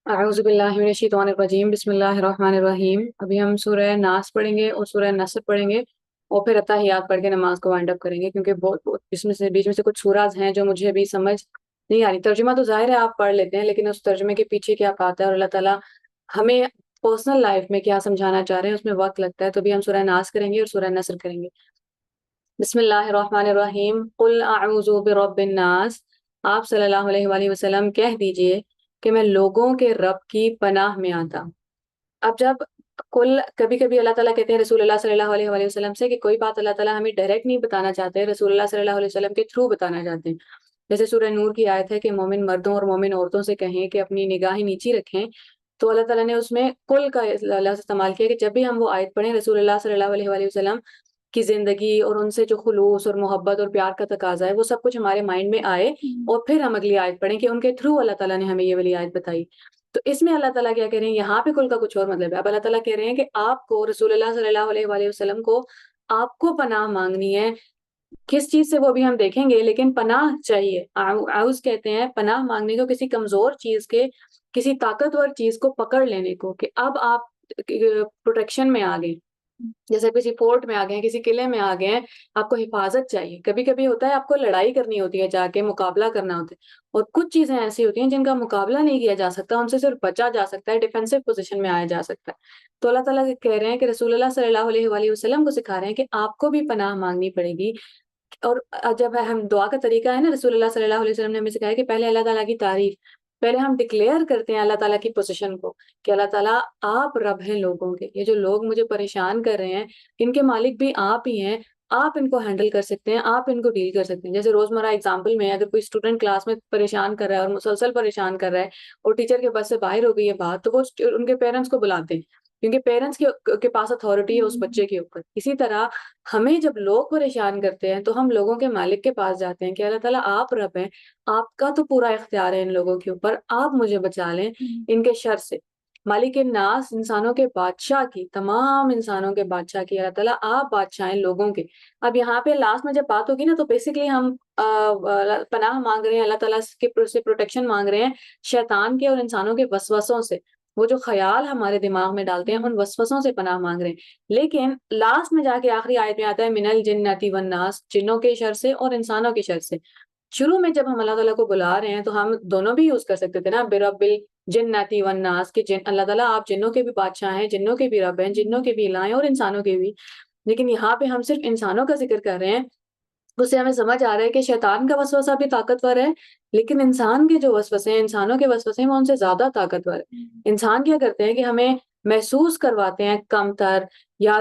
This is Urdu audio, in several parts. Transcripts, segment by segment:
اعوذ باللہ من الشیطان الرجیم بسم اللہ الرحمن الرحیم۔ ابھی ہم سورہ ناس پڑھیں گے اور سورہ نصر پڑھیں گے اور پھر اتحیات پڑھ کے نماز کو وائنڈ اپ کریں گے، کیونکہ بہت اس میں سے بیچ میں سے کچھ سورات ہیں جو مجھے ابھی سمجھ نہیں آ رہی۔ ترجمہ تو ظاہر ہے آپ پڑھ لیتے ہیں، لیکن اس ترجمے کے پیچھے کیا بات ہے اور اللہ تعالیٰ ہمیں پرسنل لائف میں کیا سمجھانا چاہ رہے ہیں اس میں وقت لگتا ہے۔ تو ابھی ہم سورہ ناس کریں گے اور سورہ نصر کریں گے۔ بسم اللہ الرحمن الرحیم۔ قل اعوذ برب الناس، آپ صلی اللہ علیہ وآلہ وسلم کہہ دیجئے کہ میں لوگوں کے رب کی پناہ میں آتا ہوں۔ اب جب کل کبھی کبھی اللہ تعالیٰ کہتے ہیں رسول اللہ صلی اللہ علیہ وآلہ وسلم سے کہ کوئی بات اللہ تعالیٰ ہمیں ڈائریکٹ نہیں بتانا چاہتے، رسول اللہ صلی اللہ علیہ وسلم کے تھرو بتانا چاہتے ہیں۔ جیسے سورہ نور کی آیت ہے کہ مومن مردوں اور مومن عورتوں سے کہیں کہ اپنی نگاہیں نیچی رکھیں، تو اللہ تعالیٰ نے اس میں کل کا لفظ استعمال کیا کہ جب بھی ہم وہ آیت پڑھیں رسول اللہ صلی اللہ علیہ وآلہ وسلم کی زندگی اور ان سے جو خلوص اور محبت اور پیار کا تقاضا ہے وہ سب کچھ ہمارے مائنڈ میں آئے، اور پھر ہم اگلی آیت پڑھیں کہ ان کے تھرو اللہ تعالیٰ نے ہمیں یہ والی آیت بتائی۔ تو اس میں اللہ تعالیٰ کیا کہہ رہے ہیں، یہاں پہ کل کا کچھ اور مطلب ہے۔ اب اللہ تعالیٰ کہہ رہے ہیں کہ آپ کو رسول اللہ صلی اللہ علیہ وآلہ وسلم کو آپ کو پناہ مانگنی ہے، کس چیز سے وہ بھی ہم دیکھیں گے، لیکن پناہ چاہیے۔ اعوذ کہتے ہیں پناہ مانگنے کو، کسی کمزور چیز کے، کسی طاقتور چیز کو پکڑ لینے کو، کہ اب آپ پروٹیکشن میں آ گئے، جیسے کسی فورٹ میں آ گئے ہیں، کسی قلعے میں آ گئے ہیں، آپ کو حفاظت چاہیے۔ کبھی کبھی ہوتا ہے آپ کو لڑائی کرنی ہوتی ہے، جا کے مقابلہ کرنا ہوتا ہے، اور کچھ چیزیں ایسی ہوتی ہیں جن کا مقابلہ نہیں کیا جا سکتا، ان سے صرف بچا جا سکتا ہے، ڈیفینسو پوزیشن میں آیا جا سکتا ہے۔ تو اللہ تعالیٰ کہہ رہے ہیں کہ رسول اللہ صلی اللہ علیہ وآلہ وسلم کو سکھا رہے ہیں کہ آپ کو بھی پناہ مانگنی پڑے گی۔ اور جب ہم دعا کا طریقہ ہے نا، رسول اللہ صلی اللہ علیہ وسلم نے ہمیں سکھایا کہ پہلے اللہ تعالیٰ کی تعریف، پہلے ہم ڈکلیئر کرتے ہیں اللہ تعالیٰ کی پوزیشن کو کہ اللہ تعالیٰ آپ رب ہیں لوگوں کے، یہ جو لوگ مجھے پریشان کر رہے ہیں ان کے مالک بھی آپ ہی ہیں، آپ ان کو ہینڈل کر سکتے ہیں، آپ ان کو ڈیل کر سکتے ہیں۔ جیسے روزمرہ اگزامپل میں اگر کوئی اسٹوڈنٹ کلاس میں پریشان کر رہا ہے اور مسلسل پریشان کر رہا ہے اور ٹیچر کے بس سے باہر ہو گئی ہے بات، تو وہ ان کے پیرنٹس کو بلاتے ہیں، کیونکہ پیرنٹس کے پاس اتھارٹی ہے اس بچے کے اوپر۔ اسی طرح ہمیں جب لوگ پریشان کرتے ہیں تو ہم لوگوں کے مالک کے پاس جاتے ہیں کہ اللہ تعالیٰ آپ رب ہیں، آپ کا تو پورا اختیار ہے ان لوگوں کے اوپر، آپ مجھے بچا لیں ان کے شر سے۔ مالک الناس، انسانوں کے بادشاہ کی، تمام انسانوں کے بادشاہ کی، اللہ تعالیٰ آپ بادشاہ ہیں لوگوں کے۔ اب یہاں پہ لاسٹ میں جب بات ہوگی نا، تو بیسیکلی ہم پناہ مانگ رہے ہیں، اللہ تعالیٰ سے پروٹیکشن مانگ رہے ہیں شیطان کے اور انسانوں کے وسوسوں سے، وہ جو خیال ہمارے دماغ میں ڈالتے ہیں ان وسوسوں سے پناہ مانگ رہے ہیں۔ لیکن لاسٹ میں جا کے آخری آیت میں آتا ہے من الجنتی والناس، جنوں کے شر سے اور انسانوں کے شر سے۔ شروع میں جب ہم اللہ تعالیٰ کو بلا رہے ہیں تو ہم دونوں بھی یوز کر سکتے تھے نا، برب الجنتی والناس، کہ اللہ تعالیٰ آپ جنوں کے بھی بادشاہ ہیں، جنوں کے بھی رب ہیں، جنوں کے بھی الہ ہیں اور انسانوں کے بھی۔ لیکن یہاں پہ ہم صرف انسانوں کا ذکر کر رہے ہیں، اس سے ہمیں سمجھ آ رہا ہے کہ شیطان کا وسوسہ بھی طاقتور ہے، لیکن انسان کے جو وسوسے ہیں، انسانوں کے وسوسے ہیں، وہ ان سے زیادہ طاقتور ہے۔ انسان کیا کرتے ہیں کہ ہمیں محسوس کرواتے ہیں کم تر، یا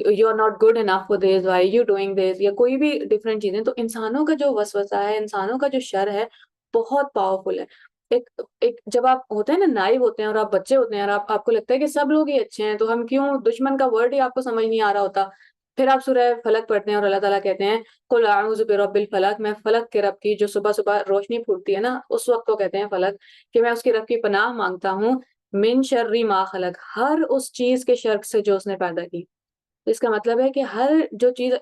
you are not good enough for this, why you doing this, یا کوئی بھی ڈفرینٹ چیزیں۔ تو انسانوں کا جو وسوسہ ہے، انسانوں کا جو شر ہے، بہت پاورفل ہے۔ ایک جب آپ ہوتے ہیں نا، نائب ہوتے ہیں اور آپ بچے ہوتے ہیں اور آپ کو لگتا ہے کہ سب لوگ ہی اچھے ہیں، تو ہم کیوں دشمن کا ورڈ ہی آپ کو سمجھ نہیں آ رہا ہوتا، پھر آپ سورہ فلق پڑھتے ہیں اور اللہ تعالیٰ کہتے ہیں قل اعوذ برب الفلق، میں فلق کے رب کی، جو صبح صبح روشنی پھوٹتی ہے نا، اس وقت کو کہتے ہیں فلق، کہ میں اس کے رب کی پناہ مانگتا ہوں، من شر ما خلق، ہر اس چیز کے شر سے جو اس نے پیدا کی۔ تو اس کا مطلب ہے کہ ہر جو چیز،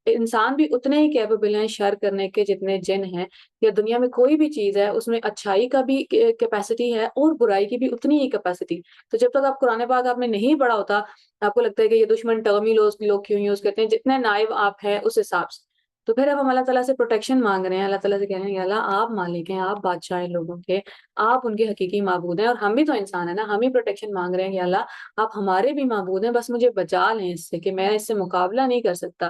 انسان بھی اتنے ہی کیپیبل ہیں شر کرنے کے جتنے جن ہیں، یا دنیا میں کوئی بھی چیز ہے اس میں اچھائی کا بھی کیپیسٹی ہے اور برائی کی بھی اتنی ہی کیپیسٹی۔ تو جب تک آپ قرآن پاک آپ نے نہیں پڑھا ہوتا، آپ کو لگتا ہے کہ یہ دشمن ٹرم ہی لوگ کیوں یوز کرتے ہیں، جتنے نائب آپ ہیں اس حساب سے۔ تو پھر اب ہم اللہ تعالیٰ سے پروٹیکشن مانگ رہے ہیں، اللہ تعالیٰ سے کہہ رہے ہیں یا اللہ آپ مالک ہیں، آپ بادشاہ ہیں لوگوں کے، آپ ان کے حقیقی معبود ہیں، اور ہم بھی تو انسان ہیں نا، ہم ہی پروٹیکشن مانگ رہے ہیں یا اللہ آپ ہمارے بھی معبود ہیں، بس مجھے بچا لیں اس سے، کہ میں اس سے مقابلہ نہیں کر سکتا۔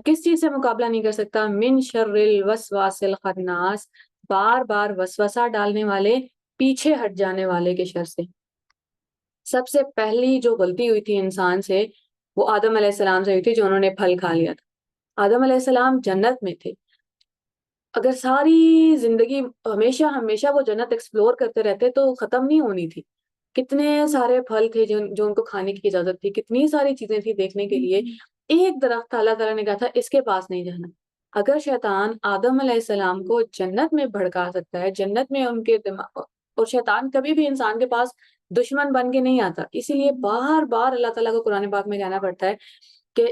کس چیز سے مقابلہ نہیں کر سکتا؟ من شر الوسواس الخناس، بار بار وسوسہ ڈالنے والے، پیچھے ہٹ جانے والے کے شر سے۔ سب سے پہلی جو غلطی ہوئی تھی انسان سے، وہ آدم علیہ السلام سے ہوئی تھی، جو انہوں نے پھل کھا لیا تھا۔ آدم علیہ السلام جنت میں تھے، اگر ساری زندگی ہمیشہ ہمیشہ وہ جنت ایکسپلور کرتے رہتے تو ختم نہیں ہونی تھی۔ کتنے سارے پھل تھے جو ان کو کھانے کی اجازت تھی، کتنی ساری چیزیں تھی دیکھنے کے لیے۔ ایک درخت اللہ تعالیٰ نے کہا تھا اس کے پاس نہیں جانا۔ اگر شیطان آدم علیہ السلام کو جنت میں بھڑکا سکتا ہے، جنت میں ان کے دماغ، اور شیطان کبھی بھی انسان کے پاس دشمن بن کے نہیں آتا، اسی لیے بار بار اللہ تعالیٰ کو قرآن پاک میں کہنا پڑتا ہے کہ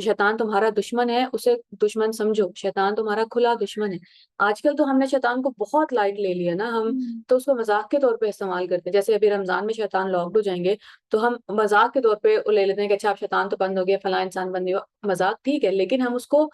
شیطان تمہارا دشمن ہے، اسے دشمن سمجھو، شیطان تمہارا کھلا دشمن ہے۔ آج کل تو ہم نے شیطان کو بہت لائٹ لے لیا نا، ہم تو اس کو مذاق کے طور پہ استعمال کرتے ہیں۔ جیسے ابھی رمضان میں شیطان لاکڈ ہو جائیں گے تو ہم مذاق کے طور پہ لے لیتے ہیں کہ اچھا اب شیطان تو بند ہو گیا، فلاں انسان بند ہو گیا، مذاق ٹھیک ہے، لیکن ہم اس کو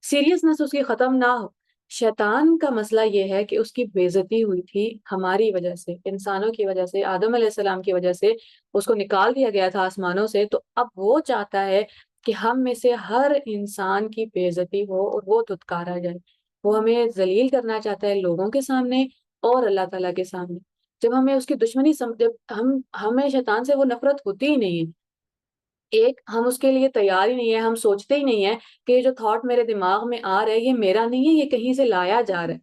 سیریسنس اس کی ختم نہ ہو۔ شیطان کا مسئلہ یہ ہے کہ اس کی بے عزتی ہوئی تھی ہماری وجہ سے، انسانوں کی وجہ سے، آدم علیہ السلام کی وجہ سے اس کو نکال دیا گیا تھا آسمانوں سے، تو اب وہ چاہتا ہے کہ ہم میں سے ہر انسان کی بے عزتی ہو اور وہ دھتکارا جائے۔ وہ ہمیں ذلیل کرنا چاہتا ہے لوگوں کے سامنے اور اللہ تعالیٰ کے سامنے۔ جب ہمیں اس کی دشمنی جب ہمیں شیطان سے وہ نفرت ہوتی ہی نہیں ہے، ایک ہم اس کے لیے تیار ہی نہیں ہے، ہم سوچتے ہی نہیں ہے کہ یہ جو تھاٹ میرے دماغ میں آ رہا ہے یہ میرا نہیں ہے، یہ کہیں سے لایا جا رہا ہے۔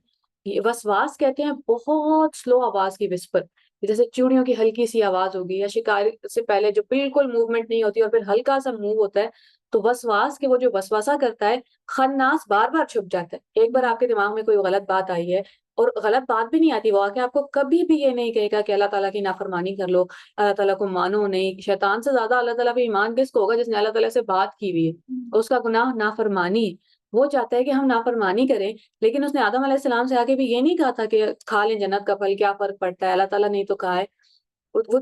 یہ وسواس کہتے ہیں بہت سلو آواز کی وسپر، جیسے چوڑیوں کی ہلکی سی آواز ہوگی، یا شکار سے پہلے جو بالکل موومنٹ نہیں ہوتی اور پھر ہلکا سا موو ہوتا ہے، تو وسواس کے وہ جو وسواسہ کرتا ہے، خناس بار بار چھپ جاتا ہے۔ ایک بار آپ کے دماغ میں کوئی غلط بات آئی ہے، اور غلط بات بھی نہیں آتی، وہ آ کے آپ کو کبھی بھی یہ نہیں کہے گا کہ اللہ تعالیٰ کی نافرمانی کر لو، اللہ تعالیٰ کو مانو نہیں۔ شیطان سے زیادہ اللہ تعالیٰ پہ ایمان کس کو ہوگا؟ جس نے اللہ تعالیٰ سے بات کی ہوئی ہے، اس کا گناہ نافرمانی ہے۔ وہ چاہتا ہے کہ ہم نافرمانی کریں، لیکن اس نے آدم علیہ السلام سے آگے بھی یہ نہیں کہا تھا کہ کھا لیں جنت کا پھل، کیا فرق پڑتا ہے، اللہ تعالیٰ نے تو کہا ہے۔ وہ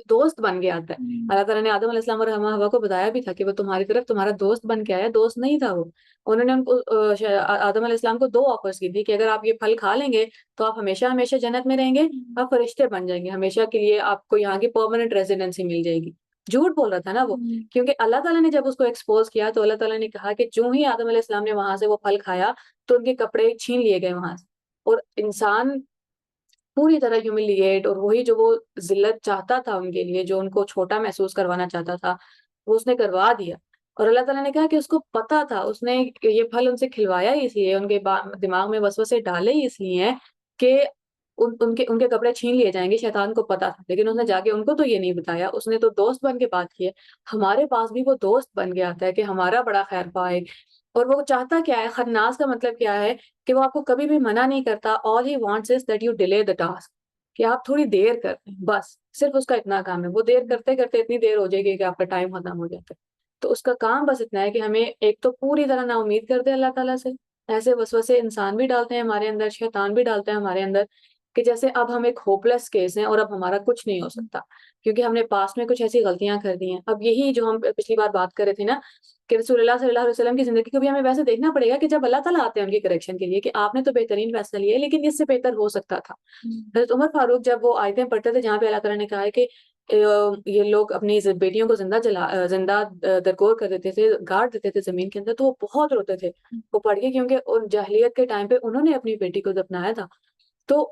دوست بن کے آتا ہے۔ اللہ تعالیٰ نے آدم علیہ السلام اور ہوا کو بتایا بھی تھا کہ وہ تمہاری طرف تمہارا دوست بن کے آیا، دوست نہیں تھا وہ۔ انہوں نے ان کو آدم علیہ السلام کو دو آفرز کی تھی کہ اگر آپ یہ پھل کھا لیں گے تو آپ ہمیشہ ہمیشہ جنت میں رہیں گے، آپ فرشتے بن جائیں گے، ہمیشہ کے لیے آپ کو یہاں کی پرماننٹ ریزیڈنسی مل جائے گی۔ جھوٹ بول رہا تھا نا وہ، کیونکہ اللہ تعالیٰ نے جب اس کو ایکسپوز کیا تو اللہ تعالیٰ نے کہا کہ جو ہی آدم علیہ السلام نے وہاں سے وہ پھل کھایا تو ان کے کپڑے چھین لیے گئے وہاں سے، اور انسان پوری طرح ہیوملیٹ، اور وہی جو وہ ذلت چاہتا تھا ان کے لیے، جو ان کو چھوٹا محسوس کروانا چاہتا تھا، وہ اس نے کروا دیا۔ اور اللہ تعالیٰ نے کہا کہ اس کو پتا تھا، اس نے یہ پھل ان سے کھلوایا ہی اس لیے، ان کے دماغ میں وسوسے ڈالے ہی اس لیے ہیں کہ ان کے کپڑے چھین لیے جائیں گے، شیطان کو پتا تھا، لیکن اس نے جا کے ان کو تو یہ نہیں بتایا، اس نے تو دوست بن کے بات کی ہے۔ ہمارے پاس بھی وہ دوست بن کے آتا ہے کہ ہمارا بڑا خیر خواہ، اور وہ چاہتا کیا ہے؟ خناس کا مطلب کیا ہے کہ وہ آپ کو کبھی بھی منع نہیں کرتا۔ all he wants is that you delay the task، کہ آپ تھوڑی دیر کریں، بس صرف اس کا اتنا کام ہے۔ وہ دیر کرتے کرتے اتنی دیر ہو جائے گی کہ آپ کا ٹائم ختم ہو جاتا ہے۔ تو اس کا کام بس اتنا ہے کہ ہمیں ایک تو پوری طرح نا امید کر دے اللہ تعالیٰ سے۔ ایسے وسوسے انسان بھی ڈالتے ہیں ہمارے اندر، شیطان بھی ڈالتا ہے ہمارے اندر، کہ جیسے اب ہم ایک ہوپلیس کیس ہیں اور اب ہمارا کچھ نہیں ہو سکتا، کیونکہ ہم نے پاسٹ میں کچھ ایسی غلطیاں کر دی ہیں۔ اب یہی جو ہم پچھلی بار بات کر رہے تھے نا، کہ رسول اللہ صلی اللہ علیہ وسلم کی زندگی کو بھی ہمیں ویسے دیکھنا پڑے گا کہ جب اللہ تعالیٰ آتے ہیں ان کی کریکشن کے لیے، کہ آپ نے تو بہترین فیصلہ لیا ہے لیکن اس سے بہتر ہو سکتا تھا۔ حضرت عمر فاروق جب وہ آیتیں پڑھتے تھے جہاں پہ اللہ تعالیٰ نے کہا ہے کہ یہ لوگ اپنی بیٹیوں کو زندہ درگور کر دیتے تھے، گاڑ دیتے تھے زمین کے اندر، تو وہ بہت روتے تھے وہ پڑھ کے، کیونکہ ان جاہلیت کے ٹائم پہ انہوں نے اپنی بیٹی کو دفنایا تھا۔ تو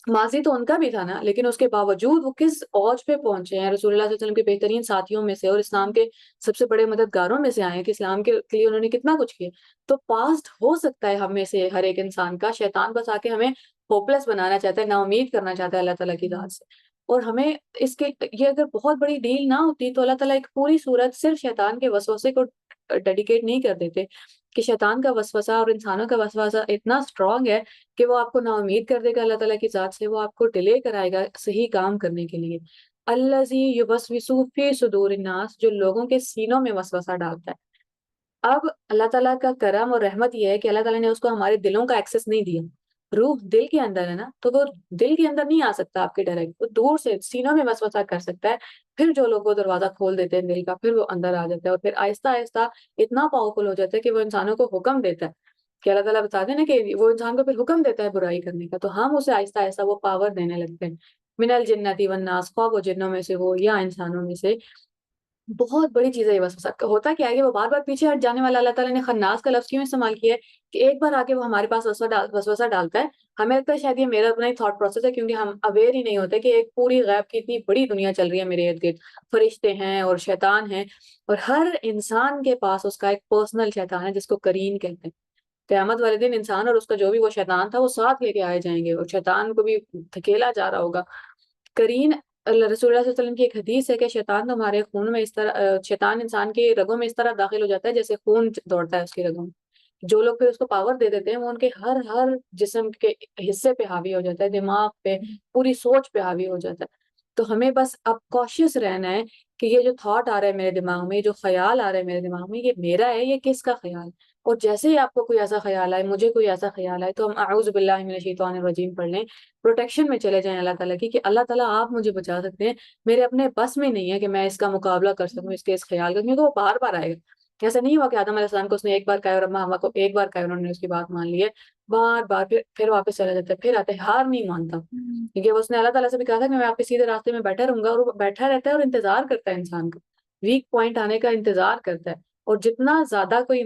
ماضی تو ان کا بھی تھا نا، لیکن اس کے باوجود وہ کس اوج پہ پہنچے ہیں، رسول اللہ صلی اللہ علیہ وسلم کے بہترین ساتھیوں میں سے اور اسلام کے سب سے بڑے مددگاروں میں سے آئے ہیں، کہ اسلام کے لیے انہوں نے کتنا کچھ کیا۔ تو پاسٹ ہو سکتا ہے ہم میں سے ہر ایک انسان کا، شیطان بس آ کے ہمیں ہوپلیس بنانا چاہتا ہے، نا امید کرنا چاہتا ہے اللہ تعالیٰ کی ذات سے۔ اور ہمیں اس کے یہ اگر بہت بڑی ڈیل نہ ہوتی تو اللہ تعالیٰ ایک پوری صورت صرف شیطان کے وسوسے کو ڈیڈیکیٹ نہیں کر دیتے، کہ شیطان کا وسوسہ اور انسانوں کا وسوسہ اتنا اسٹرانگ ہے کہ وہ آپ کو نا امید کر دے گا اللہ تعالیٰ کی ذات سے، وہ آپ کو ڈیلے کرائے گا صحیح کام کرنے کے لیے۔ الذی یوسوس فی صدور الناس، جو لوگوں کے سینوں میں وسوسہ ڈالتا ہے۔ اب اللہ تعالیٰ کا کرم اور رحمت یہ ہے کہ اللہ تعالیٰ نے اس کو ہمارے دلوں کا ایکسس نہیں دیا۔ روح دل کے اندر ہے نا، تو وہ دل کے اندر نہیں آ سکتا آپ کے ڈائریکٹ، وہ دور سے سینوں میں وسوسہ کر سکتا ہے۔ پھر جو لوگ وہ دروازہ کھول دیتے ہیں دل کا، پھر وہ اندر آ جاتا ہے، اور پھر آہستہ آہستہ اتنا پاورفل ہو جاتا ہے کہ وہ انسانوں کو حکم دیتا ہے، کہ اللہ تعالیٰ بتا دیں نا کہ وہ انسان کو پھر حکم دیتا ہے برائی کرنے کا، تو ہم اسے آہستہ آہستہ وہ پاور دینے لگتے ہیں۔ من الجنۃ والناس، خواہ وہ جنوں میں سے ہو یا انسانوں میں سے۔ بہت بڑی چیز ہے یہ وسوسہ، ہوتا کیا ہے کہ وہ بار بار پیچھے ہٹ جانے والا۔ اللہ تعالیٰ نے خناس کا لفظ کیوں استعمال کیا ہے؟ کہ ایک بار آ کے وہ ہمارے پاس وسوسہ ڈالتا ہے، ہمیں لگتا ہے شاید یہ میرا اپنا ہی تھاٹ پروسیس ہے، کیونکہ ہم اویئر ہی نہیں ہوتے کہ ایک پوری غیب کی اتنی بڑی دنیا چل رہی ہے میرے ارد گرد، فرشتے ہیں اور شیطان ہیں، اور ہر انسان کے پاس اس کا ایک پرسنل شیطان ہے جس کو قرین کہتے ہیں۔ قیامت والے دن انسان اور اس کا جو بھی وہ شیطان تھا وہ ساتھ لے کے آئے جائیں گے، اور شیطان کو بھی دھکیلا جا رہا ہوگا۔ کرین، اللہ رسول اللہ صلی اللہ علیہ وسلم کی ایک حدیث ہے کہ شیطان تمہارے خون میں اس طرح، شیطان انسان کے رگوں میں اس طرح داخل ہو جاتا ہے جیسے خون دوڑتا ہے اس کے رگوں میں۔ جو لوگ پھر اس کو پاور دے دیتے ہیں وہ ان کے ہر جسم کے حصے پہ حاوی ہو جاتا ہے، دماغ پہ، پوری سوچ پہ حاوی ہو جاتا ہے۔ تو ہمیں بس اب کوشیس رہنا ہے کہ یہ جو تھاٹ آ رہا ہے میرے دماغ میں، یہ جو خیال آ رہا ہے میرے دماغ میں، یہ میرا ہے، یہ کس کا خیال ہے؟ اور جیسے ہی آپ کو کوئی ایسا خیال آئے، مجھے کوئی ایسا خیال آئے، تو ہم اعوذ باللہ من الشیطان الرجیم پڑھ لیں، پروٹیکشن میں چلے جائیں اللہ تعالیٰ کی، کہ اللہ تعالیٰ آپ مجھے بچا سکتے ہیں، میرے اپنے بس میں نہیں ہے کہ میں اس کا مقابلہ کر سکوں، اس کے اس خیال کا، کیونکہ وہ بار بار آئے گا۔ ایسا نہیں ہوا کہ آدم علیہ السلام کو اس نے ایک بار کہا اور اما ہوا کو ایک بار کہا، انہوں نے اس کی بات مان لی ہے، بار بار پھر واپس چلا جاتا ہے، پھر آتا ہے، ہار نہیں مانتا، کیونکہ اس نے اللہ تعالیٰ سے بھی کہا تھا کہ میں آپ کے سیدھے راستے میں بیٹھا رہوں گا، اور وہ بیٹھا رہتا ہے اور انتظار کرتا ہے انسان کا، ویک پوائنٹ آنے کا انتظار کرتا ہے۔ اور جتنا زیادہ کوئی،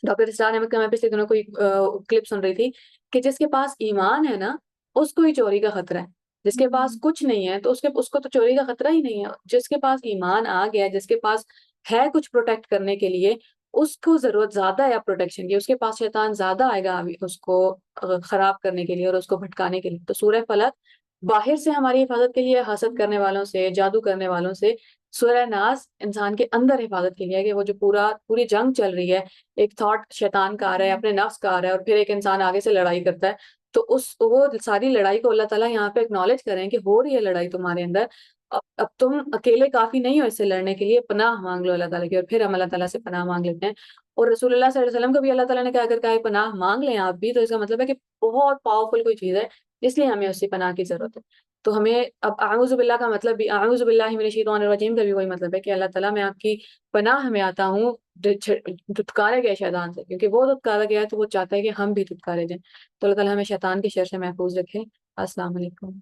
ڈاکٹر اسرار احمد کا میں پچھلے دنوں کوئی کلپ سن رہی تھی کہ جس کے پاس ایمان ہے نا، اس کو ہی چوری کا خطرہ ہے، جس کے پاس کچھ نہیں ہے تو اس کو تو چوری کا خطرہ ہی نہیں ہے۔ جس کے پاس ایمان آ گیا، جس کے پاس ہے کچھ پروٹیکٹ کرنے کے لیے، اس کو ضرورت زیادہ ہے پروٹیکشن کی، اس کے پاس شیطان زیادہ آئے گا اس کو خراب کرنے کے لیے اور اس کو بھٹکانے کے لیے۔ تو سورہ فلق باہر سے ہماری حفاظت کے لیے، حسد کرنے والوں سے، جادو کرنے والوں سے، سورہ ناس انسان کے اندر حفاظت کے لیے ہے، کہ وہ جو پوری جنگ چل رہی ہے، ایک تھاٹ شیطان کا آ رہا ہے، اپنے نفس کا آ رہا ہے، اور پھر ایک انسان آگے سے لڑائی کرتا ہے، تو وہ ساری لڑائی کو اللہ تعالیٰ یہاں پہ اکنالج کریں کہ ہو رہی ہے لڑائی تمہارے اندر، اب تم اکیلے کافی نہیں ہو اس سے لڑنے کے لیے، پناہ مانگ لو اللہ تعالیٰ کی۔ اور پھر ہم اللہ تعالیٰ سے پناہ مانگ لیتے ہیں، اور رسول اللہ صلی اللہ علیہ وسلم کو بھی اللہ تعالیٰ نے کہا اگر کہا پناہ مانگ لیں آپ بھی، تو اس کا مطلب ہے کہ بہت پاورفل کوئی چیز ہے، اس لیے ہمیں اس کی پناہ کی ضرورت ہے۔ تو ہمیں اب اعوذ باللہ کا مطلب بھی، اعوذ باللہ من الشیطان الرجیم کا بھی وہی مطلب ہے کہ اللہ تعالیٰ میں آپ کی پناہ میں آتا ہوں دھتکارے گئے شیطان سے، کیونکہ وہ دھتکارا گیا ہے تو وہ چاہتا ہے کہ ہم بھی دھتکارے جائیں۔ تو اللہ تعالیٰ ہمیں شیطان کی شر سے محفوظ رکھے۔ السلام علیکم۔